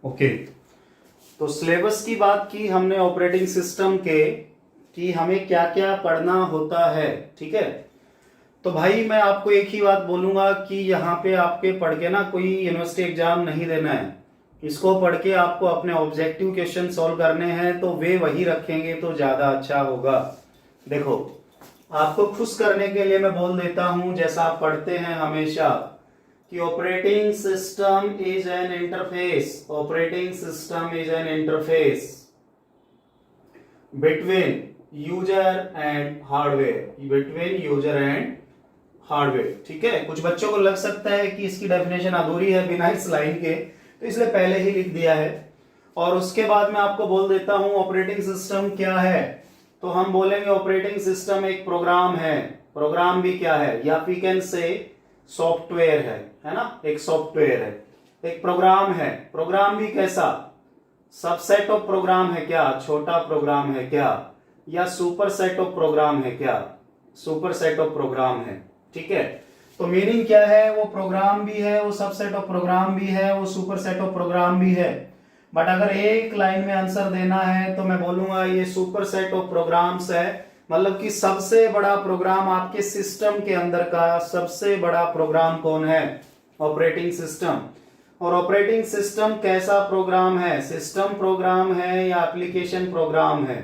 Okay, तो syllabus की बात की हमने ऑपरेटिंग सिस्टम के कि हमें क्या क्या पढ़ना होता है। ठीक है, तो भाई मैं आपको एक ही बात बोलूंगा कि यहाँ पे आपके पढ़ के ना कोई यूनिवर्सिटी एग्जाम नहीं देना है। इसको पढ़ के आपको अपने ऑब्जेक्टिव क्वेश्चन सॉल्व करने हैं, तो वे वही रखेंगे तो ज्यादा अच्छा होगा। देखो, आपको खुश करने के लिए मैं बोल देता हूं, जैसा आप पढ़ते हैं हमेशा कि operating system is an interface, operating system is an interface between user and hardware, between user and hardware. ठीक है, कुछ बच्चों को लग सकता है कि इसकी डेफिनेशन अधूरी है बिना इस लाइन के, तो इसलिए पहले ही लिख दिया है। और उसके बाद मैं आपको बोल देता हूं ऑपरेटिंग सिस्टम क्या है। तो हम बोलेंगे ऑपरेटिंग सिस्टम एक प्रोग्राम है। प्रोग्राम भी क्या है, या वी कैन से सॉफ्टवेयर है ना, एक सॉफ्टवेयर है, एक प्रोग्राम है। प्रोग्राम भी कैसा, सबसेट ऑफ प्रोग्राम है क्या, छोटा प्रोग्राम है क्या, या सुपर सेट ऑफ प्रोग्राम है क्या, सुपर सेट ऑफ प्रोग्राम है। ठीक है, तो मीनिंग क्या है, वो प्रोग्राम भी है, वो सबसेट ऑफ प्रोग्राम भी है, वो सुपर सेट ऑफ प्रोग्राम भी है। बट अगर एक लाइन में आंसर देना है तो मैं बोलूंगा ये सुपर सेट ऑफ प्रोग्राम्स है। मतलब कि सबसे बड़ा प्रोग्राम आपके सिस्टम के अंदर का सबसे बड़ा प्रोग्राम कौन है, ऑपरेटिंग सिस्टम। और ऑपरेटिंग सिस्टम कैसा प्रोग्राम है, सिस्टम प्रोग्राम है या एप्लीकेशन प्रोग्राम है।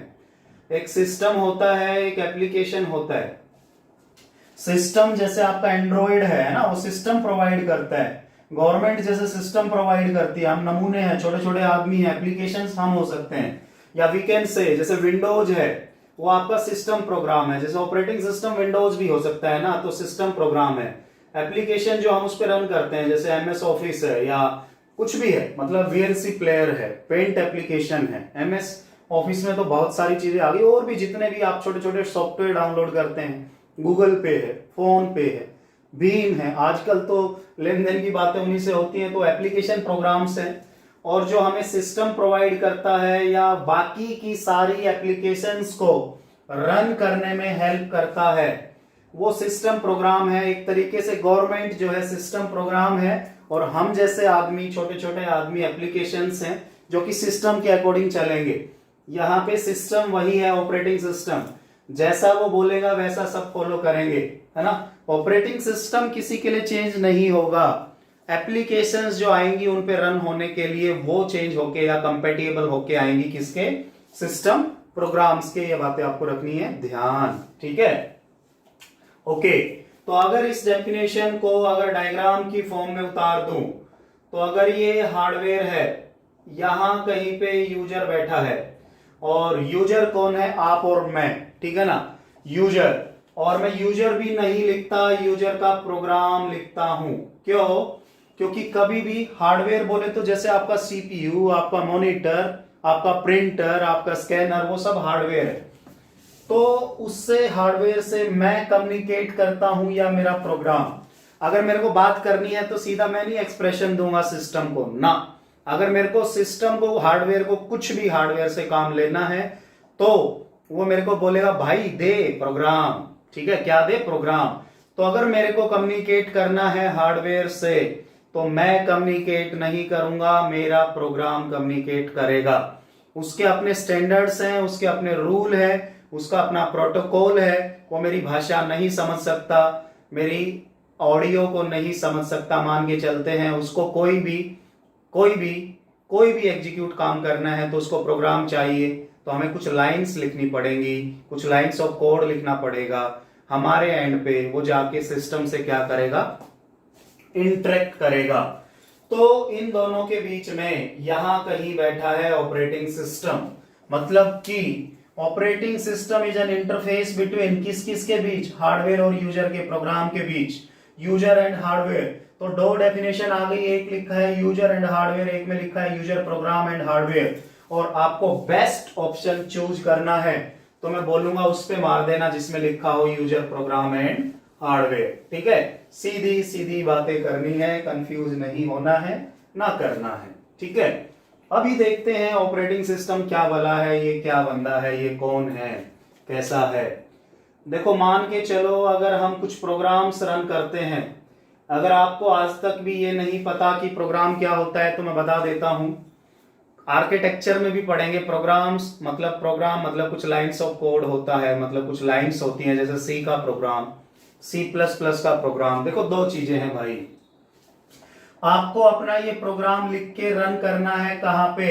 एक सिस्टम होता है, एक एप्लीकेशन होता है। सिस्टम जैसे आपका एंड्रॉइड है ना, वो सिस्टम प्रोवाइड करता है। गवर्नमेंट जैसे सिस्टम प्रोवाइड करती है, हम नमूने हैं, छोटे छोटे आदमी हैं, एप्लीकेशंस हम हो सकते हैं। या वी कैन से जैसे विंडोज है, वो आपका सिस्टम प्रोग्राम है। जैसे ऑपरेटिंग सिस्टम विंडोज भी हो सकता है ना, तो सिस्टम प्रोग्राम है। एप्लीकेशन जो हम उस पर रन करते हैं, जैसे एमएस ऑफिस है या कुछ भी है, मतलब वीएलसी प्लेयर है, पेंट एप्लीकेशन है। एमएस ऑफिस में तो बहुत सारी चीजें आ गई, और भी जितने भी आप छोटे छोटे सॉफ्टवेयर डाउनलोड करते हैं, गूगल पे है, फोन पे है, भीम है, आजकल तो लेन देन की बातें उन्हीं से होती हैं, तो एप्लीकेशन प्रोग्राम्स हैं। और जो हमें सिस्टम प्रोवाइड करता है या बाकी की सारी एप्लीकेशंस को रन करने में हेल्प करता है, वो सिस्टम प्रोग्राम है। एक तरीके से गवर्नमेंट जो है सिस्टम प्रोग्राम है, और हम जैसे आदमी, छोटे छोटे आदमी एप्लीकेशंस हैं जो कि सिस्टम के अकॉर्डिंग चलेंगे। यहाँ पे सिस्टम वही है, ऑपरेटिंग सिस्टम। जैसा वो बोलेगा वैसा सब फॉलो करेंगे, है ना। ऑपरेटिंग सिस्टम किसी के लिए चेंज नहीं होगा। एप्लीकेशंस जो आएंगी उन पे रन होने के लिए वो चेंज होके या कंपेटिबल होके आएंगी, किसके, सिस्टम प्रोग्राम्स के। ये बातें आपको रखनी है ध्यान, ठीक है। ओके, तो अगर इस डेफिनेशन को अगर डायग्राम की फॉर्म में उतार दूं, तो अगर ये हार्डवेयर है, यहां कहीं पे यूजर बैठा है, और यूजर कौन है, आप और मैं, ठीक है ना, यूजर। और मैं यूजर भी नहीं लिखता, यूजर का प्रोग्राम लिखता हूं। क्यों, क्योंकि कभी भी हार्डवेयर बोले तो जैसे आपका सीपीयू, आपका मॉनिटर, आपका प्रिंटर, आपका स्कैनर, वो सब हार्डवेयर है। तो उससे, हार्डवेयर से मैं कम्युनिकेट करता हूं या मेरा प्रोग्राम। अगर मेरे को बात करनी है तो सीधा मैं नहीं एक्सप्रेशन दूंगा सिस्टम को ना। अगर मेरे को सिस्टम को, हार्डवेयर को, कुछ भी हार्डवेयर से काम लेना है, तो वो मेरे को बोलेगा भाई दे प्रोग्राम। ठीक है, क्या दे, प्रोग्राम। तो अगर मेरे को कम्युनिकेट करना है हार्डवेयर से, तो मैं कम्युनिकेट नहीं करूंगा, मेरा प्रोग्राम कम्युनिकेट करेगा। उसके अपने स्टैंडर्ड्स हैं, उसके अपने रूल है, उसका अपना प्रोटोकॉल है। वो मेरी भाषा नहीं समझ सकता, मेरी ऑडियो को नहीं समझ सकता, मान के चलते हैं। उसको कोई भी एग्जीक्यूट काम करना है तो उसको प्रोग्राम चाहिए, तो हमें कुछ लाइंस लिखनी पड़ेंगी, कुछ लाइंस ऑफ कोड लिखना पड़ेगा हमारे एंड पे। वो जाके सिस्टम से क्या करेगा, इंटरेक्ट करेगा। तो इन दोनों के बीच में यहां कहीं बैठा है ऑपरेटिंग सिस्टम। मतलब कि operating system is an interface between, किस किस के बीच, हार्डवेयर और यूजर के, प्रोग्राम के बीच, यूजर एंड हार्डवेयर। तो दो डेफिनेशन आ गई, एक लिखा है यूजर एंड हार्डवेयर, एक में लिखा है यूजर प्रोग्राम एंड हार्डवेयर। और आपको बेस्ट ऑप्शन चूज करना है, तो मैं बोलूंगा उस पे मार देना जिसमें लिखा हो यूजर प्रोग्राम एंड हार्डवेयर। ठीक है, सीधी सीधी बातें करनी है, कंफ्यूज नहीं होना है, ना करना है। ठीक है, अभी देखते हैं ऑपरेटिंग सिस्टम क्या भला है, ये क्या बंदा है, ये कौन है, कैसा है। देखो, मान के चलो अगर हम कुछ प्रोग्राम्स रन करते हैं, अगर आपको आज तक भी ये नहीं पता कि प्रोग्राम क्या होता है, तो मैं बता देता हूं। आर्किटेक्चर में भी पढ़ेंगे। प्रोग्राम्स मतलब प्रोग्राम मतलब कुछ लाइंस ऑफ कोड होता है, मतलब कुछ लाइंस होती हैं, जैसे सी का प्रोग्राम, C++ का प्रोग्राम। देखो दो चीजें हैं भाई, आपको अपना ये प्रोग्राम लिख के रन करना है कहां पे,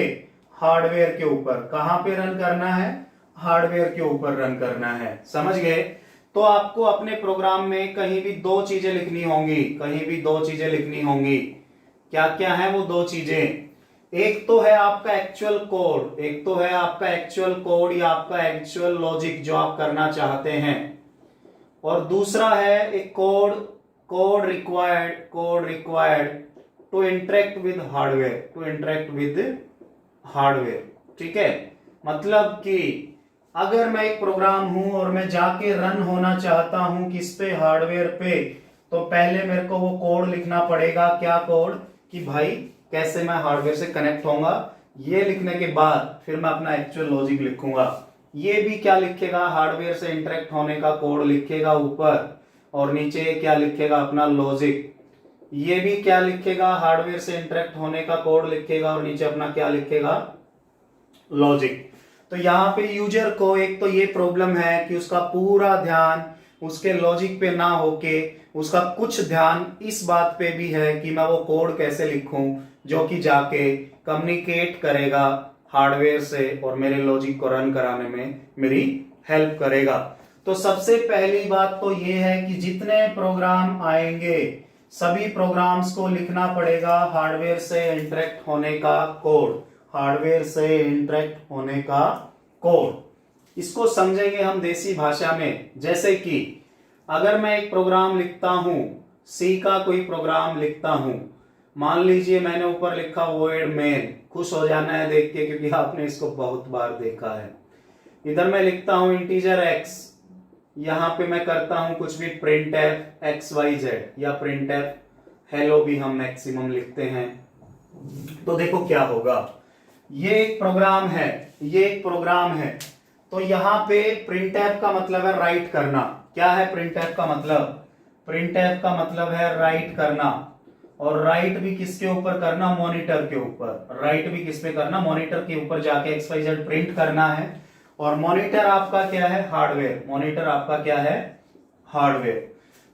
हार्डवेयर के ऊपर। कहां पे रन करना है, हार्डवेयर के ऊपर रन करना है, समझ गए। तो आपको अपने प्रोग्राम में कहीं भी दो चीजें लिखनी होंगी, कहीं भी दो चीजें लिखनी होंगी। क्या क्या है वो दो चीजें, एक तो है आपका एक्चुअल कोड, एक तो है आपका एक्चुअल कोड या आपका एक्चुअल लॉजिक जो आप करना चाहते हैं, और दूसरा है एक code required to interact with hardware, to interact with hardware. ठीक है, मतलब कि अगर मैं एक प्रोग्राम हूं और मैं जाके रन होना चाहता हूं किस पे, हार्डवेयर पे, तो पहले मेरे को वो कोड लिखना पड़ेगा। क्या कोड, कि भाई कैसे मैं हार्डवेयर से कनेक्ट होऊंगा। ये लिखने के बाद फिर मैं अपना एक्चुअल लॉजिक लिखूंगा। ये भी क्या लिखेगा, हार्डवेयर से इंटरेक्ट होने का कोड लिखेगा ऊपर, और नीचे क्या लिखेगा, अपना लॉजिक। ये भी क्या लिखेगा, हार्डवेयर से इंटरेक्ट होने का कोड लिखेगा, और नीचे अपना क्या लिखेगा, लॉजिक। तो यहाँ पे यूजर को एक तो ये प्रॉब्लम है कि उसका पूरा ध्यान उसके लॉजिक पे ना होके उसका कुछ ध्यान इस बात पे भी है कि मैं वो कोड कैसे लिखूं जो कि जाके कम्युनिकेट करेगा हार्डवेयर से और मेरे लॉजिक को रन कराने में मेरी हेल्प करेगा। तो सबसे पहली बात तो ये है कि जितने प्रोग्राम आएंगे सभी प्रोग्राम्स को लिखना पड़ेगा हार्डवेयर से इंटरेक्ट होने का कोड, हार्डवेयर से इंटरेक्ट होने का कोड। इसको समझेंगे हम देसी भाषा में, जैसे कि अगर मैं एक प्रोग्राम लिखता हूं, सी का कोई प्रोग्राम लिखता हूं, मान लीजिए मैंने ऊपर लिखा void main, खुश हो जाना है देख के क्योंकि आपने इसको बहुत बार देखा है। इधर मैं लिखता हूं इंटीजर x, यहां पे मैं करता हूं कुछ भी printf xyz या printf hello भी हम मैक्सिमम लिखते हैं। तो देखो क्या होगा, ये एक प्रोग्राम है, ये एक प्रोग्राम है। तो यहां पे printf का मतलब है राइट करना। क्या है printf का मतलब, printf का मतलब है राइट करना, और राइट भी किसके ऊपर करना, मॉनिटर के ऊपर। राइट भी किस पे करना, मॉनिटर के ऊपर जाके xyz प्रिंट करना है। और मॉनिटर आपका क्या है, हार्डवेयर। मॉनिटर आपका क्या है, हार्डवेयर।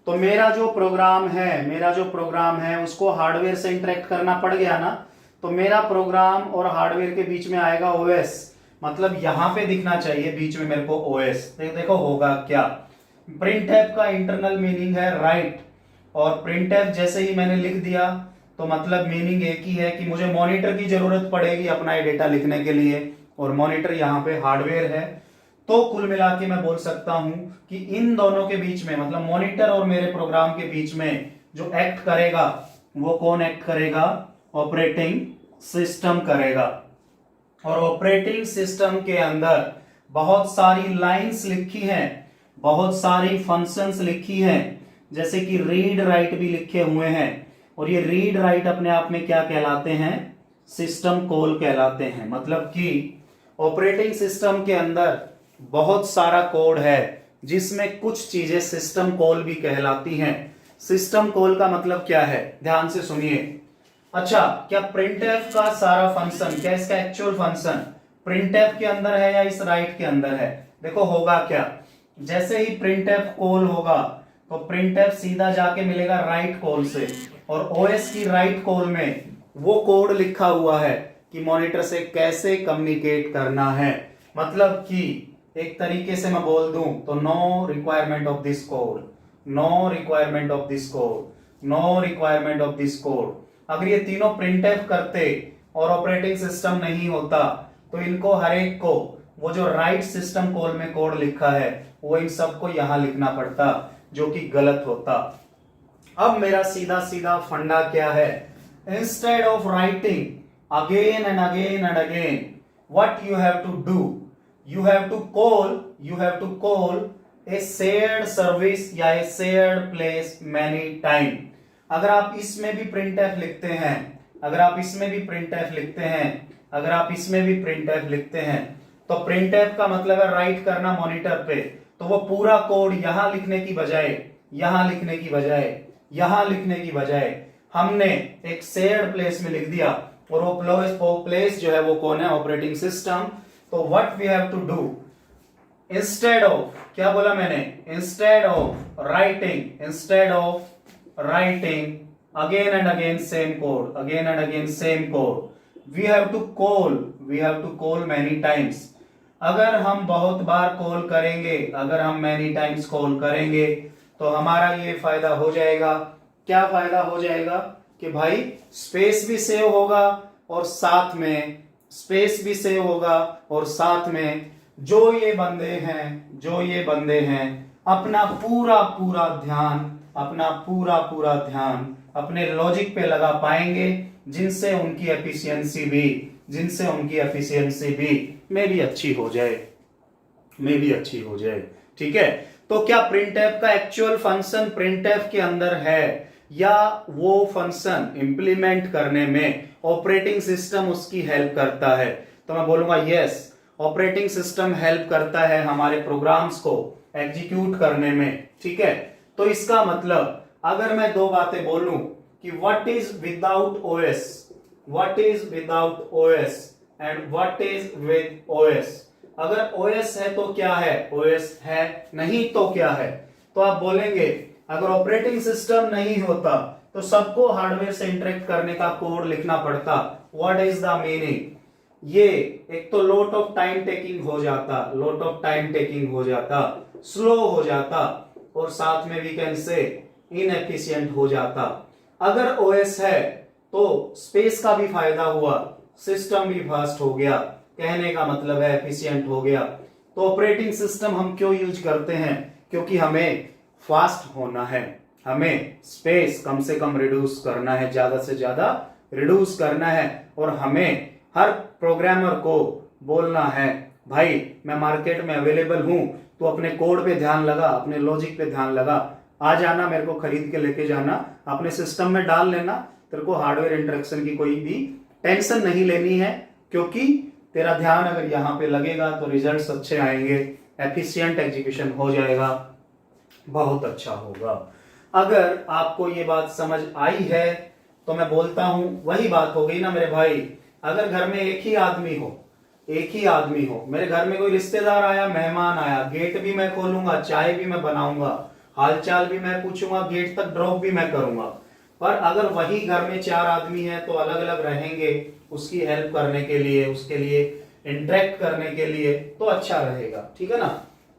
तो मेरा जो प्रोग्राम है उसको हार्डवेयर से इंटरेक्ट करना पड़ गया ना, तो मेरा प्रोग्राम और हार्डवेयर के बीच में आएगा ओएस, मतलब यहां पे दिखना चाहिए बीच में मेरे को ओएस। देखो होगा क्या, प्रिंटफ का इंटरनल मीनिंग है राइट, और प्रिंटफ जैसे ही मैंने लिख दिया तो मतलब मीनिंग एक ही है कि मुझे मॉनिटर की जरूरत पड़ेगी अपना ये डेटा लिखने के लिए, और मॉनिटर यहाँ पे हार्डवेयर है। तो कुल मिला के मैं बोल सकता हूं कि इन दोनों के बीच में, मतलब मॉनिटर और मेरे प्रोग्राम के बीच में जो एक्ट करेगा वो कौन एक्ट करेगा, ऑपरेटिंग सिस्टम करेगा। और ऑपरेटिंग सिस्टम के अंदर बहुत सारी लाइंस लिखी हैं, बहुत सारी फंक्शंस लिखी हैं, जैसे कि रीड राइट भी लिखे हुए हैं। और ये रीड राइट अपने आप में क्या कहलाते हैं, सिस्टम कॉल कहलाते हैं। मतलब कि ऑपरेटिंग सिस्टम के अंदर बहुत सारा कोड है जिसमें कुछ चीजें सिस्टम कॉल भी कहलाती हैं। सिस्टम कॉल का मतलब क्या है, ध्यान से सुनिए। अच्छा, क्या printf का सारा फंक्शन, क्या इसका एक्चुअल फंक्शन printf के अंदर है या इस राइट के अंदर है। देखो होगा क्या, जैसे ही printf कॉल होगा तो printf सीधा जाके मिलेगा राइट कॉल से, और ओएस की राइट कॉल में वो कोड लिखा हुआ है कि मॉनिटर से कैसे कम्युनिकेट करना है। मतलब कि एक तरीके से मैं बोल दूं तो no requirement of this code, no requirement of this code, no requirement of this code. अगर ये तीनों प्रिंटफ करते और ऑपरेटिंग सिस्टम नहीं होता तो इनको हर एक को वो जो राइट सिस्टम कॉल में कोड लिखा है वो इन सबको यहां लिखना पड़ता, जो कि गलत होता। अब मेरा सीधा सीधा फंडा क्या है, instead of writing again and again and again, what you have to do, you have to call a shared service या a shared place many time। अगर आप इसमें भी printf लिखते हैं, अगर आप इसमें भी printf लिखते हैं, अगर आप इसमें भी printf लिखते हैं, तो printf का मतलब है राइट करना मॉनिटर पे। तो वो पूरा कोड यहां लिखने की बजाय, यहां लिखने की बजाय, यहां लिखने की बजाय हमने एक शेयर्ड प्लेस में लिख दिया। और वो प्लेस जो है वो कौन है? Operating system. तो what we have to do, instead of, क्या बोला मैंने? Instead of writing again and again same code, we have to call many times. अगर हम बहुत बार कॉल करेंगे, अगर हम मैनी टाइम्स कॉल करेंगे तो हमारा ये फायदा हो जाएगा। क्या फायदा हो जाएगा? कि भाई स्पेस भी सेव होगा और साथ में जो ये बंदे हैं अपना पूरा ध्यान अपने लॉजिक पे लगा पाएंगे, जिनसे उनकी एफिशिएंसी भी में भी अच्छी हो जाए। ठीक है, तो क्या प्रिंटफ का एक्चुअल फंक्शन प्रिंटफ के अंदर है, या वो फंक्शन इंप्लीमेंट करने में ऑपरेटिंग सिस्टम उसकी हेल्प करता है? तो मैं बोलूंगा यस, ऑपरेटिंग सिस्टम हेल्प करता है हमारे प्रोग्राम्स को एग्जीक्यूट करने में। ठीक है, तो इसका मतलब अगर मैं दो बातें बोलूं कि what is without OS and what is with OS. अगर ओएस है तो क्या है? ओएस है, नहीं तो क्या है? तो आप बोलेंगे अगर ऑपरेटिंग सिस्टम नहीं होता तो सबको हार्डवेयर से इंटरेक्ट करने का कोड लिखना पड़ता। What is the meaning? ये एक तो लॉट ऑफ टाइम टेकिंग हो जाता, स्लो हो जाता, और साथ में वी कैन से इनएफिशिएंट हो जाता। अगर ओएस है तो स्पेस का भी फायदा हुआ, सिस्टम भी फास्ट हो गया, कहने का मतलब है एफिशिएंट हो गया। तो ऑपरेटिंग सिस्टम हम क्यों यूज करते हैं? क्योंकि हमें फास्ट होना है, हमें स्पेस कम से कम रिड्यूस करना है, ज्यादा से ज्यादा रिड्यूस करना है, और हमें हर प्रोग्रामर को बोलना है भाई मैं मार्केट में अवेलेबल हूं, तो अपने कोड पे ध्यान लगा, अपने लॉजिक पे ध्यान लगा, आ जाना, मेरे को खरीद के लेके जाना, अपने सिस्टम में डाल लेना, तेरे को हार्डवेयर इंटरेक्शन की कोई भी टेंशन नहीं लेनी है, क्योंकि तेरा ध्यान अगर यहाँ पे लगेगा तो रिजल्ट्स अच्छे आएंगे, एफिशिएंट एग्जीक्यूशन हो जाएगा, बहुत अच्छा होगा। अगर आपको ये बात समझ आई है तो मैं बोलता हूं वही बात हो गई ना मेरे भाई। अगर घर में एक ही आदमी हो, मेरे घर में कोई रिश्तेदार आया, मेहमान आया, गेट भी मैं खोलूंगा, चाय भी मैं बनाऊंगा, हालचाल भी मैं पूछूंगा, गेट तक ड्रॉप भी मैं करूंगा। पर अगर वही घर में 4 आदमी है तो अलग अलग रहेंगे, उसकी हेल्प करने के लिए, उसके लिए इंटरेक्ट करने के लिए, तो अच्छा रहेगा। ठीक है ना?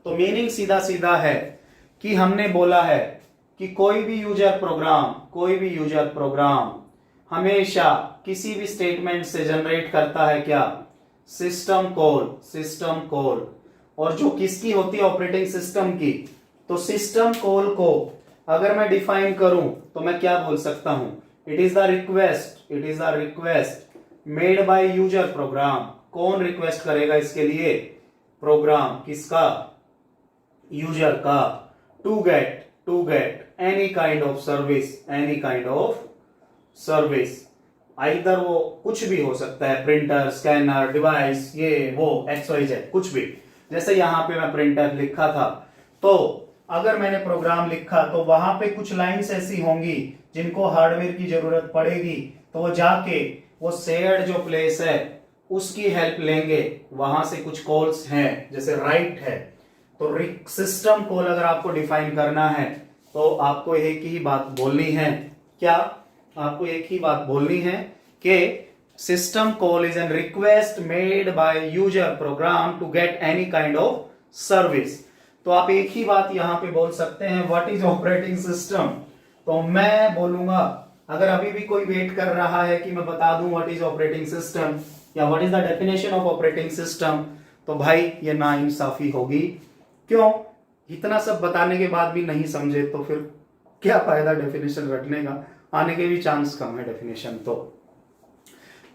तो मीनिंग सीधा सीधा है कि हमने बोला है कि कोई भी यूजर प्रोग्राम हमेशा किसी भी स्टेटमेंट से जनरेट करता है क्या? System call. और जो किसकी होती है? ऑपरेटिंग सिस्टम की। तो सिस्टम कॉल को अगर मैं डिफाइन करूं तो मैं क्या बोल सकता हूं? It is the request made by user program. कौन रिक्वेस्ट करेगा इसके लिए? प्रोग्राम। किसका? यूजर का। To get any kind of service, either वो कुछ भी हो सकता है, प्रिंटर, स्कैनर, डिवाइस, ये वो XYZ कुछ भी। जैसे यहाँ पे मैं प्रिंटर लिखा था, तो अगर मैंने प्रोग्राम लिखा तो वहां पे कुछ लाइंस ऐसी होंगी जिनको हार्डवेयर की जरूरत पड़ेगी, तो वो जाके वो शेयर्ड जो प्लेस है उसकी हेल्प लेंगे। वहां से कुछ कॉल्स हैं, जैसे राइट है, तो सिस्टम कॉल अगर आपको डिफाइन करना है तो आपको एक ही बात बोलनी है। क्या? आपको एक ही बात बोलनी है कि system call is an request made by user program to get any kind of service. तो आप एक ही बात यहां पे बोल सकते हैं, व्हाट इज ऑपरेटिंग सिस्टम। तो मैं बोलूंगा, अगर अभी भी कोई वेट कर रहा है कि मैं बता दूं व्हाट इज ऑपरेटिंग सिस्टम या what is the definition of operating system, तो भाई ये नाइंसाफी होगी। क्यों? इतना सब बताने के बाद भी नहीं समझे तो फिर क्या फायदा डेफिनेशन रटने का? आने के भी चांस कम है डेफिनेशन। तो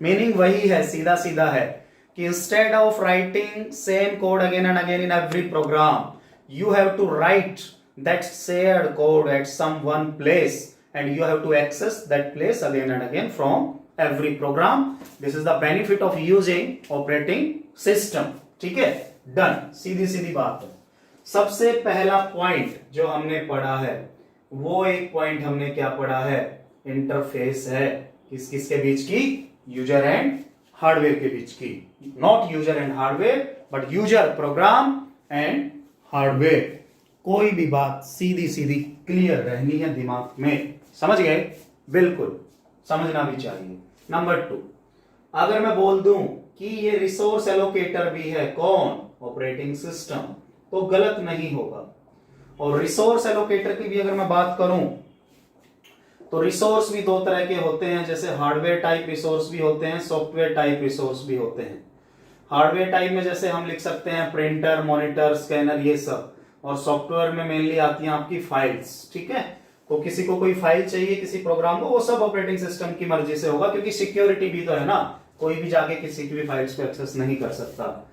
मीनिंग वही है, सीधा सीधा है कि instead of writing same code again and again in every programme, you have to write that shared code at some one place and you have to access that place again and again from every program. This is the benefit of using operating system. ठीक है? Done. सीधी सीधी बात है। सबसे पहला point जो हमने पढ़ा है वो एक पॉइंट हमने क्या पढ़ा है? इंटरफेस है। किस किस के बीच की? यूजर एंड हार्डवेयर के बीच की, not user and hardware but user, program and hardware. कोई भी बात सीधी सीधी क्लियर रहनी है दिमाग में, समझ गए? बिल्कुल समझना भी चाहिए। नंबर 2, अगर मैं बोल दूं कि ये रिसोर्स एलोकेटर भी है, कौन? ऑपरेटिंग सिस्टम, तो गलत नहीं होगा। और रिसोर्स एलोकेटर की भी अगर मैं बात करूं तो रिसोर्स भी दो तरह के होते हैं, जैसे हार्डवेयर टाइप रिसोर्स भी होते हैं, सॉफ्टवेयर टाइप रिसोर्स भी होते हैं। हार्डवेयर टाइप में जैसे हम लिख सकते हैं प्रिंटर, मॉनिटर, स्कैनर, ये सब। और सॉफ्टवेयर में मेनली आती हैं आपकी फाइल्स, ठीक है? तो किसी को कोई फाइल चाहिए किसी प्रोग्राम को, वो सब ऑपरेटिंग सिस्टम की मर्जी से होगा, क्योंकि सिक्योरिटी भी तो है ना, कोई भी जाके किसी की भी फाइल्स पे एक्सेस नहीं कर सकता।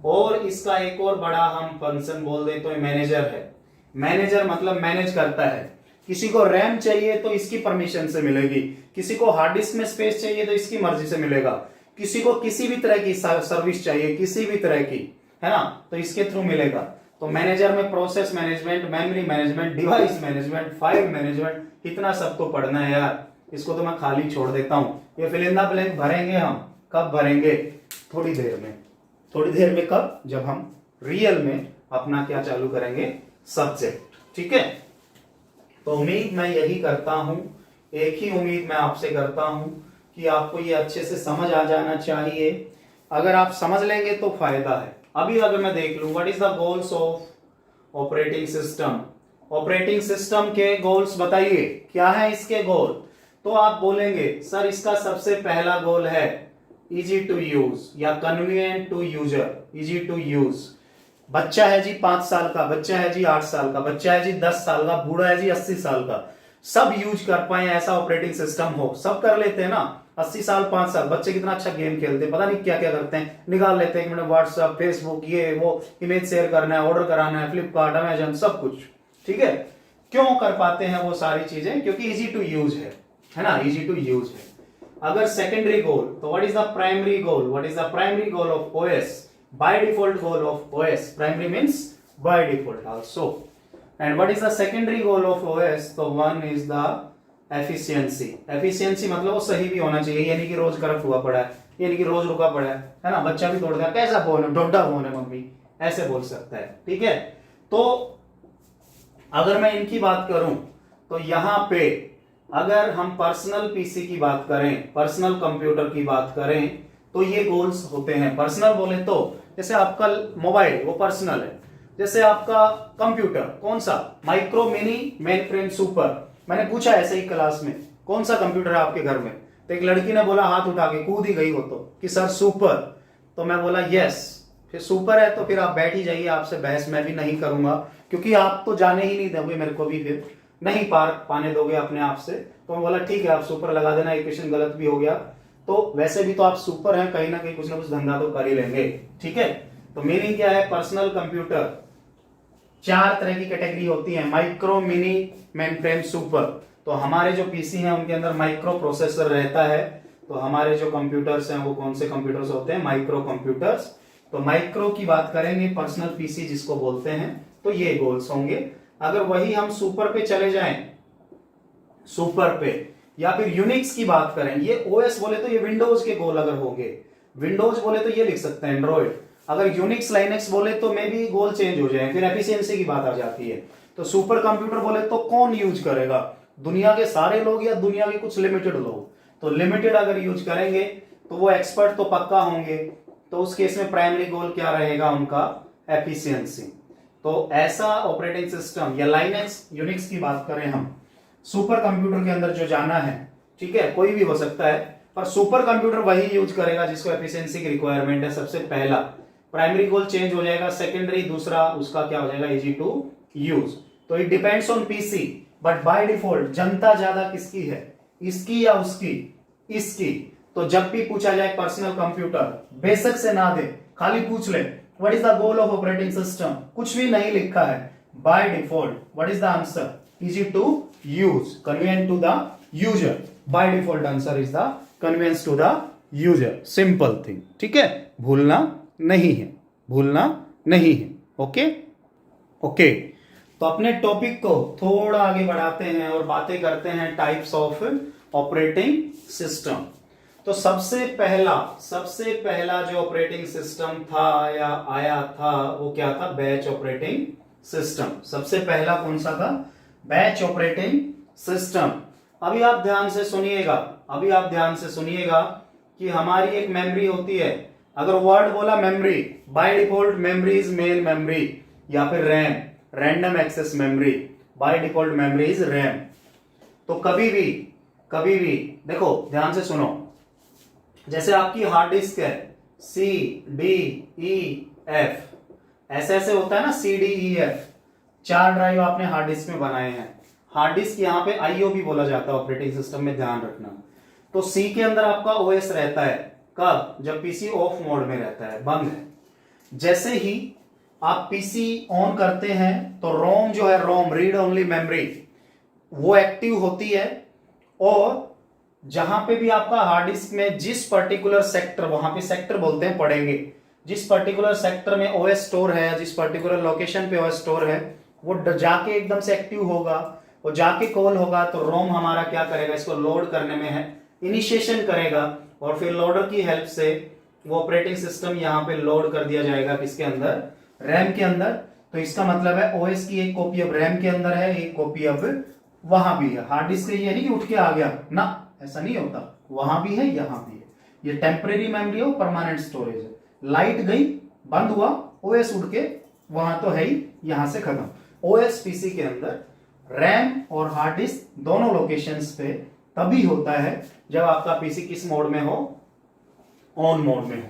और इसका एक और बड़ा हम फंक्शन बोल दें तो मैनेजर है। मैनेजर मतलब मैनेज करता है। किसी को रैम चाहिए तो इसकी परमिशन से मिलेगी, किसी को हार्ड डिस्क में स्पेस चाहिए तो इसकी मर्जी से मिलेगा, किसी को किसी भी तरह की सर्विस चाहिए किसी भी तरह की, है ना, तो इसके थ्रू मिलेगा। तो मैनेजर में process management, memory management, device management, file management, इतना सब तो पढ़ना है यार। इसको तो मैं खाली छोड़ देता हूं। ये फिल इन द ब्लैंक भरेंगे हम, कब भरेंगे? थोड़ी देर में। थोड़ी देर में कब? जब हम रियल में अपना क्या चालू करेंगे, सब्जेक्ट, ठीक है? तो उम्मीद मैं यही करता हूं, एक ही उम्मीद मैं आपसे करता हूं कि आपको ये अच्छे से समझ आ जाना चाहिए। अगर आप समझ लेंगे तो फायदा है। अभी अगर मैं देख लूं, what is the goals of operating system? Operating system के गोल्स बताइए, क्या है इसके गोल? तो आप बोलेंगे सर इसका सबसे पहला गोल है इजी टू यूज या convenient to user. Easy to use, बच्चा है जी 5 साल का, बच्चा है जी 8 साल का, बच्चा है जी 10 साल का, बूढ़ा है जी 80 साल का, सब यूज कर पाए ऐसा ऑपरेटिंग सिस्टम हो। सब कर लेते हैं ना, 80 साल 5 साल बच्चे कितना अच्छा गेम खेलते हैं, पता नहीं क्या क्या करते हैं, निकाल लेते हैं एक मिनट व्हाट्सएप, फेसबुक, ये वो, इमेज शेयर करना है, ऑर्डर कराना है, फ्लिपकार्ट, अमेजन, सब कुछ, ठीक है? क्यों कर पाते हैं वो सारी चीजें? क्योंकि इजी टू यूज है ना, इजी टू यूज है। अगर सेकेंडरी गोल, तो what is the primary goal? What is the primary goal of OS? By default goal of OS, primary means by default also. And what is the secondary goal of OS? तो one is the efficiency. Efficiency मतलब वो सही भी होना चाहिए, यानी कि रोज corrupt हुआ पड़ा है, यानी कि रोज रुका पड़ा है ना, बच्चा भी तोड़ दिया, कैसा फोन है, डोडा फोन है मम्मी, ऐसे बोल सकता है, ठीक है? तो अगर मैं इनकी बात करूं तो यहां पे अगर हम पर्सनल पीसी की बात करें, पर्सनल कंप्यूटर की बात करें, तो ये गोल्स होते हैं। पर्सनल बोले तो जैसे आपका मोबाइल वो पर्सनल है, जैसे आपका कंप्यूटर कौन सा, micro, mini, main frame, super. मैंने पूछा ऐसे ही क्लास में कौन सा कंप्यूटर है आपके घर में, तो एक लड़की ने बोला, हाथ उठा के कूद ही गई वो तो, कि सर सुपर। तो मैं बोला यस, फिर सुपर है तो फिर आप बैठ ही जाइए, आपसे बहस मैं भी नहीं करूंगा, क्योंकि आप तो जाने ही नहीं दोगे मेरे को भी, फिर नहीं पाने दोगे अपने आप से। तो मैं बोला ठीक है आप सुपर लगा देना, एक क्वेश्चन गलत भी हो गया, तो वैसे भी तो आप सुपर हैं, कहीं ना कहीं कुछ ना कुछ धंधा तो कर ही लेंगे, ठीक है? तो मीनिंग क्या है, पर्सनल कंप्यूटर 4 तरह की कैटेगरी होती है, माइक्रो, मिनी, मेनफ्रेम, सुपर। तो हमारे जो पीसी हैं उनके अंदर माइक्रो प्रोसेसर रहता है, तो हमारे जो कंप्यूटर्स हैं वो कौन से कंप्यूटर्स होते हैं, माइक्रो कंप्यूटर्स। तो माइक्रो की बात करेंगे, पर्सनल पीसी जिसको बोलते हैं, तो ये गोल्स होंगे। अगर वही हम सुपर पे चले जाएं, सुपर पे, या फिर यूनिक्स की बात करें, ये ओएस बोले तो ये विंडोज के गोल अगर होंगे, विंडोज बोले तो ये लिख सकते हैं एंड्रॉइड, अगर यूनिक्स लाइनेक्स बोले तो मे भी गोल चेंज हो जाए, फिर एफिशिएंसी की बात आ जाती है। तो सुपर कंप्यूटर बोले तो कौन यूज करेगा, दुनिया के सारे लोग या दुनिया के कुछ लिमिटेड लोग? तो लिमिटेड अगर यूज करेंगे तो वो एक्सपर्ट तो पक्का होंगे, तो उस केस में प्राइमरी गोल क्या रहेगा उनका, एफिशिएंसी। तो ऐसा ऑपरेटिंग सिस्टम या लाइनेक्स, यूनिक्स की बात करें हम, सुपर कंप्यूटर के अंदर जो जाना है, ठीक है, कोई भी हो सकता है, पर सुपर कंप्यूटर वही यूज करेगा जिसको एफिशिएंसी की रिक्वायरमेंट है। सबसे पहला प्राइमरी गोल चेंज हो जाएगा, सेकेंडरी दूसरा उसका क्या हो जाएगा, इजी टू यूज। तो it depends on PC, but by default जनता ज्यादा किसकी है, इसकी या उसकी, इसकी। तो जब भी पूछा जाए पर्सनल कंप्यूटर, बेशक से ना दे, खाली पूछ ले what is the goal of operating system, कुछ भी नहीं लिखा है, by default what is the answer, easy to use, convenient to the user, by default answer is the convenience to the user, simple thing, ठीक है? भूलना नहीं है, भूलना नहीं है, ओके ओके। तो अपने टॉपिक को थोड़ा आगे बढ़ाते हैं और बातें करते हैं टाइप्स ऑफ ऑपरेटिंग सिस्टम। तो सबसे पहला जो ऑपरेटिंग सिस्टम था या आया था वो क्या था? Batch operating system. सबसे पहला कौन सा था? Batch operating system. अभी आप ध्यान से सुनिएगा कि हमारी एक मेमोरी होती है। अगर वर्ड बोला memory, by default memory is main memory या फिर RAM, random access memory. By default memory is RAM. तो कभी भी देखो ध्यान से सुनो, जैसे आपकी हार्ड डिस्क है CDEF, ऐसे होता है ना CDEF, 4 ड्राइव आपने हार्ड डिस्क में बनाए हैं। हार्ड डिस्क यहाँ पे IO भी बोला जाता है ऑपरेटिंग सिस्टम में, ध्यान रखना। तो C के अंदर आपका OS रहता है, कब? जब PC ऑफ मोड में रहता है, बंद है। जैसे ही आप PC ऑन करते हैं तो रोम जो है, रोम रीड ओनली मेमोरी, वो एक्टिव होती है। और जहां पे भी आपका हार्ड डिस्क में जिस पर्टिकुलर सेक्टर, वहां पे सेक्टर बोलते हैं, पढ़ेंगे, जिस पर्टिकुलर सेक्टर में OS स्टोर है, जिस पर्टिकुलर लोकेशन पे OS स्टोर है, वो जाके एकदम से एक्टिव होगा, वो जाके कॉल होगा। तो रोम हमारा क्या करेगा? इसको लोड करने में है, इनिशिएशन करेगा, और फिर लोडर की हेल्प से वो ऑपरेटिंग सिस्टम यहाँ पे लोड कर दिया जाएगा। किसके अंदर? रैम के अंदर। तो इसका मतलब है OS की एक कॉपी अब रैम के अंदर है, एक कॉपी अब वहां भी है। हार्ड डिस्क ये नहीं कि उठ के आ गया ना, ऐसा नहीं होता, वहां भी है, यहां भी है। ये टेम्परेरी मेमोरी हो, परमानेंट स्टोरेज है। लाइट गई, बंद हुआ, OS उड़ के वहां तो है ही, यहां से खत्म। OS PC के अंदर रैम और हार्ड डिस्क दोनों लोकेशंस पे तभी होता है जब आपका PC किस मोड में हो? ऑन मोड में हो।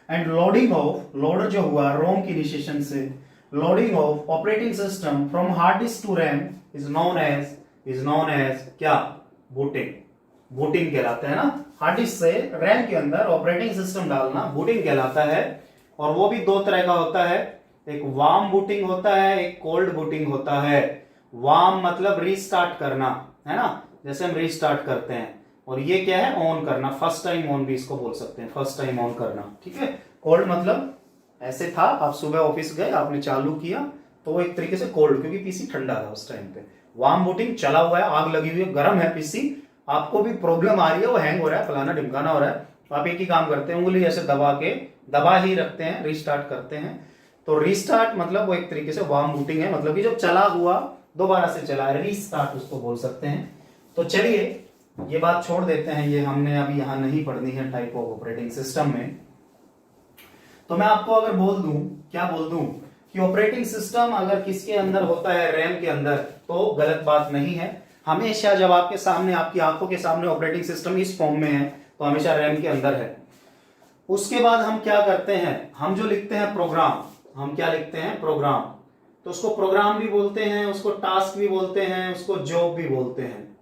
एंड लोडिंग ऑफ, लोडर जो हुआ रोम की इनिशिएशन से, loading of operating system from hard disk to RAM is known as क्या? बूटिंग कहलाता है ना। हार्ड डिस्क से रैम के अंदर ऑपरेटिंग सिस्टम डालना बूटिंग कहलाता है। और वो भी 2 तरह का होता है, एक वार्म बूटिंग होता है, एक कोल्ड बूटिंग होता है। वार्म मतलब रीस्टार्ट करना, है ना, जैसे हम रीस्टार्ट करते हैं। और ये क्या है? ऑन करना, फर्स्ट टाइम ऑन भी इसको बोल सकते हैं, फर्स्ट टाइम ऑन करना, ठीक है। कोल्ड मतलब ऐसे था, आप सुबह ऑफिस गए, आपने चालू किया तो वो एक तरीके से कोल्ड, क्योंकि पीसी ठंडा था उस टाइम पे। वार्म बूटिंग, चला हुआ है, आग लगी हुई है, गर्म है पीसी, आपको भी प्रॉब्लम आ रही है, वो हैंग हो रहा है, फलाना ढिमकाना हो रहा है, आप एक ही काम करते हैं, उंगली ऐसे दबा ही रखते हैं, रीस्टार्ट करते हैं। तो रीस्टार्ट मतलब वो एक तरीके से वार्म बूटिंग है, मतलब कि जब चला हुआ दोबारा से चला है, रीस्टार्ट उसको बोल सकते हैं। तो चलिए ये बात छोड़ देते हैं, ये हमने अभी यहां नहीं पढ़नी है टाइप ऑफ ऑपरेटिंग सिस्टम में। तो मैं आपको अगर बोल दूं, क्या बोल दूं कि ऑपरेटिंग सिस्टम अगर किसके अंदर होता है? रैम के अंदर, तो गलत बात नहीं है। हमेशा जब आपके सामने, आपकी आंखों के सामने ऑपरेटिंग सिस्टम इस फॉर्म में है तो हमेशा रैम के अंदर है। उसके बाद हम क्या करते हैं? हम जो लिखते हैं प्रोग्राम, हम क्या लिखते हैं? प्रोग्राम। तो उसको प्रोग्राम भी बोलते हैं, उसको टास्क भी बोलते हैं, उसको जॉब भी बोलते हैं,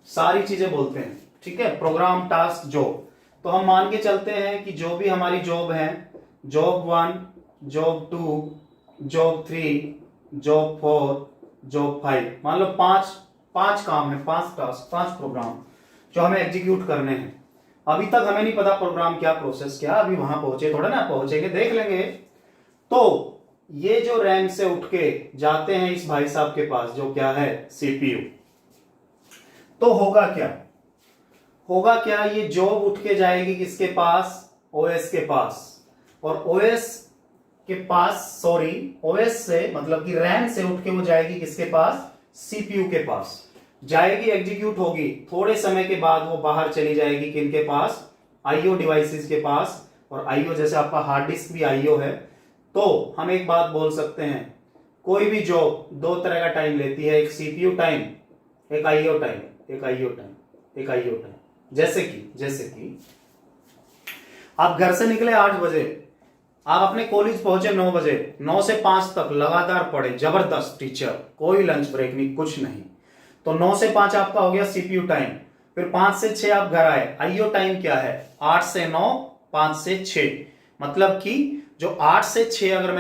सारी चीजें बोलते हैं, ठीक है। Program, task, job. तो हम मान के चलते हैं कि जो भी हमारी जॉब है, job 1, job 2, job 3, job 4, job 5, मान लो 5 काम है, 5 टास्क, 5 प्रोग्राम जो हमें एग्जीक्यूट करने हैं। अभी तक हमें नहीं पता प्रोग्राम क्या, प्रोसेस क्या, अभी वहां पहुंचे थोड़ा ना, पहुंचेंगे देख लेंगे। तो ये जो रैम से उठ के जाते हैं इस भाई साहब के पास, जो क्या है? CPU। तो होगा क्या? ये जॉब उठ के जाएगी किसके पास? OS के पास। और OS से मतलब कि रैम से उठ के वो जाएगी किसके पास? CPU के पास जाएगी, एग्जीक्यूट होगी। थोड़े समय के बाद वो बाहर चली जाएगी किनके पास? IO डिवाइसेस के पास। और IO जैसे आपका हार्ड डिस्क भी IO है। तो हम एक बात बोल सकते हैं, कोई भी जॉब 2 तरह का टाइम लेती है, एक CPU टाइम, एक IO टाइम, एक IO टाइम। जैसे कि आप घर से निकले 8 बजे, आप अपने कॉलेज पहुंचे 9 बजे, 9 से 5 तक लगातार पढ़े, जबरदस्त टीचर, कोई लंच ब्रेक नहीं, कुछ नहीं। तो 9 से 5 आपका हो गया CPU टाइम। फिर 5 से 6 आप घर आए, IO टाइम क्या है? 8 से 9, 5 से 6। मतलब कि जो 8 से 6 अगर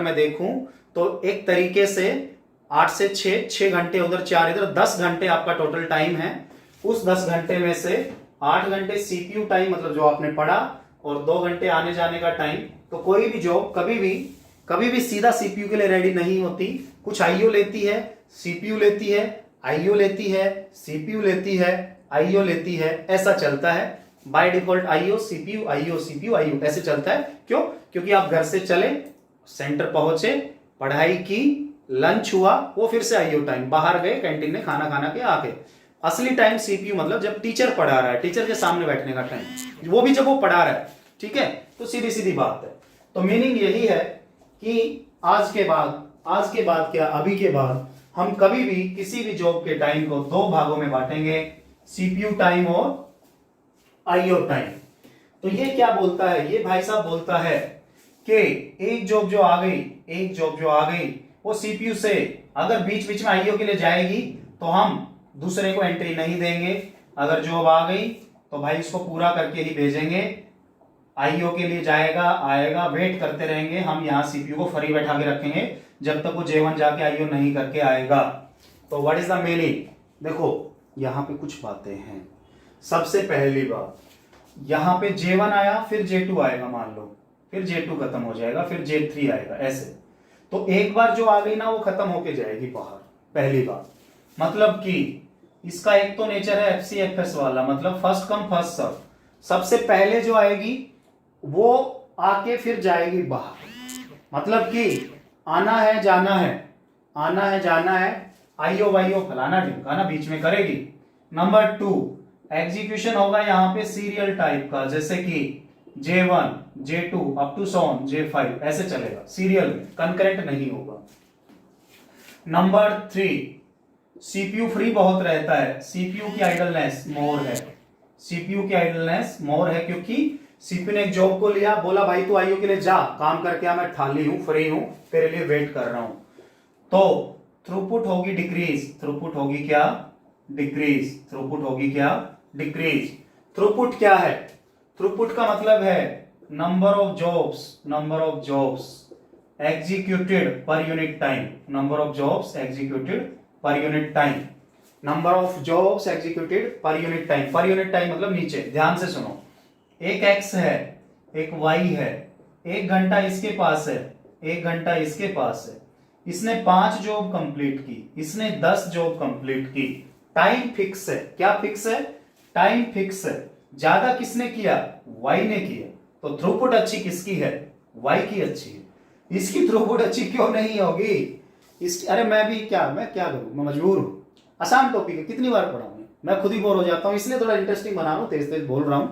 मैं देखूं, तो एक तरीके से 8 से 6 घंटे उधर, 4 इधर, 10 घंटे आपका टोटल टाइम है। उस 10 घंटे में से 8 घंटे CPU टाइम, मतलब जो आपने पढ़ा, और 2 घंटे आने जाने का टाइम। तो कोई भी जॉब कभी भी सीधा CPU के लिए रेडी नहीं होती, कुछ IO लेती है, CPU लेती है, IO लेती है, CPU लेती है, आईओ लेती है, ऐसा चलता है by default. IO CPU IO CPU IO ऐसे चलता है। क्यों? क्योंकि आप घर से चले, सेंटर पहुंचे, पढ़ाई की, लंच हुआ, वो फिर से आईओ टाइम, बाहर गए कैंटीन में खाना खाना के आके। असली टाइम सीपीयू मतलब जब टीचर पढ़ा रहा है, टीचर के सामने बैठने का टाइम, वो भी जब वो पढ़ा रहा है। ठीक है, तो सीधी सीधी बात है। तो मीनिंग यही है कि आज के बाद क्या, अभी के बाद हम कभी भी किसी भी जॉब के टाइम को दो भागों में बांटेंगे, सीपीयू टाइम और आईओ टाइम। तो ये क्या बोलता है, ये भाई साहब बोलता है कि एक जॉब जो आ गई वो सीपीयू से अगर बीच बीच में आईओ के लिए जाएगी तो हम दूसरे को एंट्री नहीं देंगे। अगर जॉब आ गई तो भाई इसको पूरा करके ही भेजेंगे। आईओ के लिए जाएगा, आएगा, वेट करते रहेंगे हम, यहां सीपीयू को फ्री बैठा के रखेंगे जब तक वो J1 जाके आईओ नहीं करके आएगा। तो व्हाट इज द मीनिंग? देखो यहां पे कुछ बातें हैं। सबसे पहली बात, यहां पे J1 आया, फिर J2 आएगा मान लो, फिर J2 खत्म हो जाएगा, फिर J3 आएगा, ऐसे। तो एक बार जो आ गई ना वो खत्म होके जाएगी बाहर, पहली बात। मतलब कि इसका एक तो नेचर है FCFS वाला, मतलब फर्स्ट कम फर्स्ट सर्व। सबसे पहले जो आएगी वो आके फिर जाएगी बाहर। मतलब कि आना है जाना है, आना है जाना है, आईओ वाईओ फलाना ढिमकाना बीच में करेगी। नंबर 2, एग्जीक्यूशन होगा यहाँ पे सीरियल टाइप का, जैसे कि J1 J2 up to sworn J5, ऐसे चलेगा सीरियल में, कंकरेंट नहीं होगा। नंबर 3, सीपीयू फ्री बहुत रहता है, सीपीयू की आइडलनेस मोर है, सीपीयू की आइडलनेस मोर है, क्योंकि सीपीयू ने एक जॉब को लिया, बोला भाई तू आईओ के लिए जा, काम करके आ, मैं खाली हूं, फ्री हूं, तेरे लिए वेट कर रहा हूं। तो थ्रूपुट होगी डिक्रीज, थ्रूपुट होगी क्या? डिक्रीज, थ्रूपुट होगी क्या? डिक्रीज। थ्रूपुट क्या है? थ्रूपुट का मतलब है number of jobs executed per unit time, number of jobs executed per unit time, number of jobs executed per unit time. पर यूनिट टाइम मतलब नीचे ध्यान से सुनो, एक x है, एक y है, 1 घंटा इसके पास है, 1 घंटा इसके पास है, इसने 5 जॉब कंप्लीट की, इसने 10 जॉब कंप्लीट की। टाइम फिक्स है। क्या फिक्स है? टाइम फिक्स है। ज्यादा किसने किया? y ने किया। तो थ्रूपुट अच्छी किसकी है? y की अच्छी है। इसकी थ्रूपुट अच्छी क्यों नहीं होगी? अरे मैं क्या करूं, मैं मजबूर हूं। आसान टॉपिक है, कितनी बार पढ़ाऊं, मैं खुद ही बोर हो जाता हूं, इसलिए थोड़ा इंटरेस्टिंग बना रहा हूं, तेज तेज बोल रहा हूं,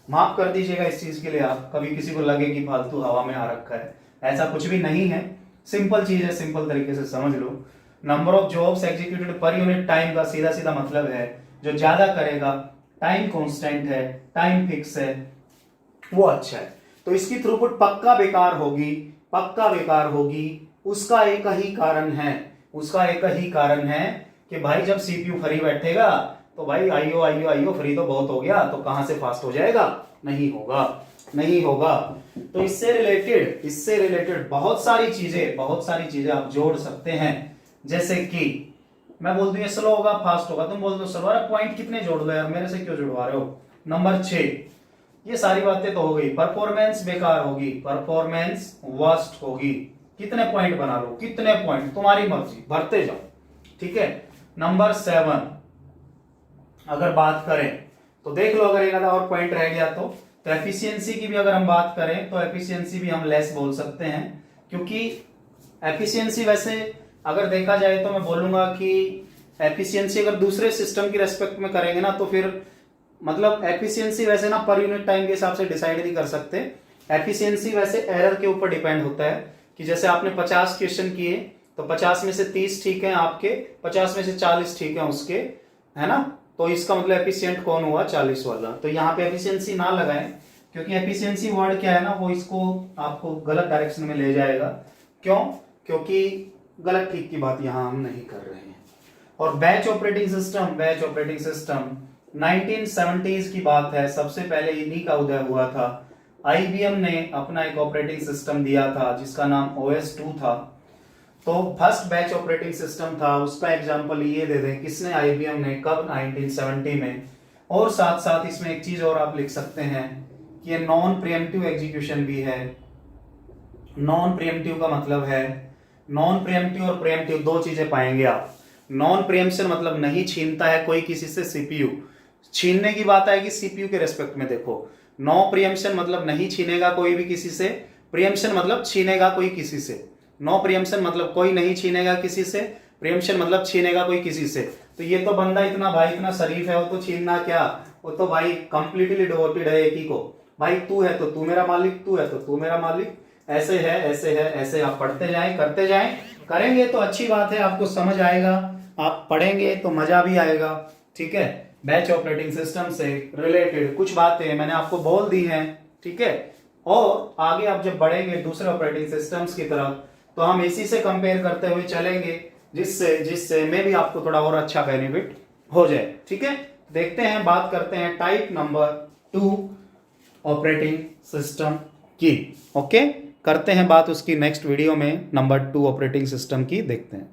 माफ कर दीजिएगा इस चीज के लिए। आप कभी किसी को लगे कि फालतू हवा में आ रखा है, ऐसा कुछ भी नहीं है, सिंपल चीज है, सिंपल तरीके से समझ लो। Number of jobs executed per unit time का सीधा सीधा मतलब है जो ज्यादा करेगा, टाइम कांस्टेंट है, टाइम फिक्स है, वो अच्छा है। तो इसकी थ्रूपुट पक्का बेकार होगी। उसका एक ही कारण है कि भाई जब सीपीयू फ्री बैठेगा तो भाई आईओ फ्री तो बहुत हो गया, तो कहां से फास्ट हो जाएगा? नहीं होगा। तो इससे रिलेटेड बहुत सारी चीजें आप जोड़ सकते हैं। जैसे कि मैं बोल दूं ये स्लो होगा फास्ट होगा, तुम बोल दो स्लो, अरे पॉइंट कितने जोड़ लो यार, मेरे से क्यों जुड़वा रहे हो? नंबर 6, ये सारी बातें तो हो गई। परफॉर्मेंस बेकार होगी, परफॉर्मेंस वर्स्ट होगी। कितने पॉइंट बना लो, कितने पॉइंट तुम्हारी मर्जी, भरते जाओ, ठीक है। नंबर 7 अगर बात करें तो देख लो, अगर एक आधा और पॉइंट रह गया तो एफिशिएंसी की भी अगर हम बात करें तो एफिशिएंसी भी हम लेस बोल सकते हैं, क्योंकि एफिशिएंसी वैसे अगर देखा जाए तो मैं बोलूंगा कि एफिशिएंसी अगर दूसरे सिस्टम की रेस्पेक्ट में करेंगे ना तो फिर मतलब एफिशिएंसी वैसे ना पर यूनिट टाइम के हिसाब से डिसाइड नहीं कर सकते। एफिशिएंसी वैसे एरर के ऊपर डिपेंड होता है कि जैसे आपने 50 क्वेश्चन किए तो 50 में से 30 ठीक है आपके, 50 में से 40 ठीक है उसके, है ना। तो इसका मतलब एफिशिएंट कौन हुआ? 40 वाला। तो यहाँ पे एफिशिएंसी ना लगाएं, क्योंकि एफिशिएंसी वर्ड क्या है ना, वो इसको आपको गलत डायरेक्शन में ले जाएगा। क्यों? क्योंकि गलत ठीक की बात यहाँ हम नहीं कर रहे हैं। और बैच ऑपरेटिंग सिस्टम 1970s की बात है, सबसे पहले इन्हीं का उदय हुआ था। IBM ने अपना एक ऑपरेटिंग सिस्टम दिया था जिसका नाम OS/2 था। तो फर्स्ट बैच ऑपरेटिंग सिस्टम था, उसका एग्जांपल ये दे दें, किसने? IBM ने। कब? 1970 में। और साथ साथ इसमें एक चीज और आप लिख सकते हैं कि ये नॉन प्रिएम्प्टिव एग्जीक्यूशन भी है। नॉन प्रिएम्प्टिव का मतलब है, नॉन प्रिएम्प्टिव और प्रिएम्प्टिव दो चीजें पाएंगे आप। नॉन प्रिएम्प्शन मतलब नहीं छीनता है कोई किसी से सीपीयू, छीनने की बात आएगी सीपीयू के रेस्पेक्ट में, देखो नो प्रियम्पशन मतलब नहीं छीनेगा कोई भी किसी से, प्रियम्पशन मतलब छीनेगा कोई किसी से। नो प्रियम्पशन मतलब कोई नहीं छीनेगा किसी से, प्रियम्पशन मतलब छीनेगा कोई किसी से। तो ये तो बंदा इतना भाई इतना शरीफ है, वो तो छीनना क्या, वो तो भाई कंप्लीटली डिवोटेड है एक ही को। भाई तू है तो तू मेरा मालिक, तू है तो तू मेरा मालिक, ऐसे है ऐसे है ऐसे। आप पढ़ते जाएं करते जाएं, करेंगे तो अच्छी बात है, आपको समझ आएगा, आप पढ़ेंगे तो मजा भी आएगा। ठीक है, बैच ऑपरेटिंग सिस्टम से रिलेटेड कुछ बातें मैंने आपको बोल दी हैं। ठीक है, और आगे आप जब बढ़ेंगे दूसरे ऑपरेटिंग सिस्टम्स की तरफ तो हम इसी से कंपेयर करते हुए चलेंगे, जिससे जिससे में भी आपको थोड़ा और अच्छा बेनिफिट हो जाए। ठीक है, देखते हैं, बात करते हैं टाइप नंबर 2 ऑपरेटिंग सिस्टम की। ओके, करते हैं बात उसकी नेक्स्ट वीडियो में, नंबर 2 ऑपरेटिंग सिस्टम की देखते हैं।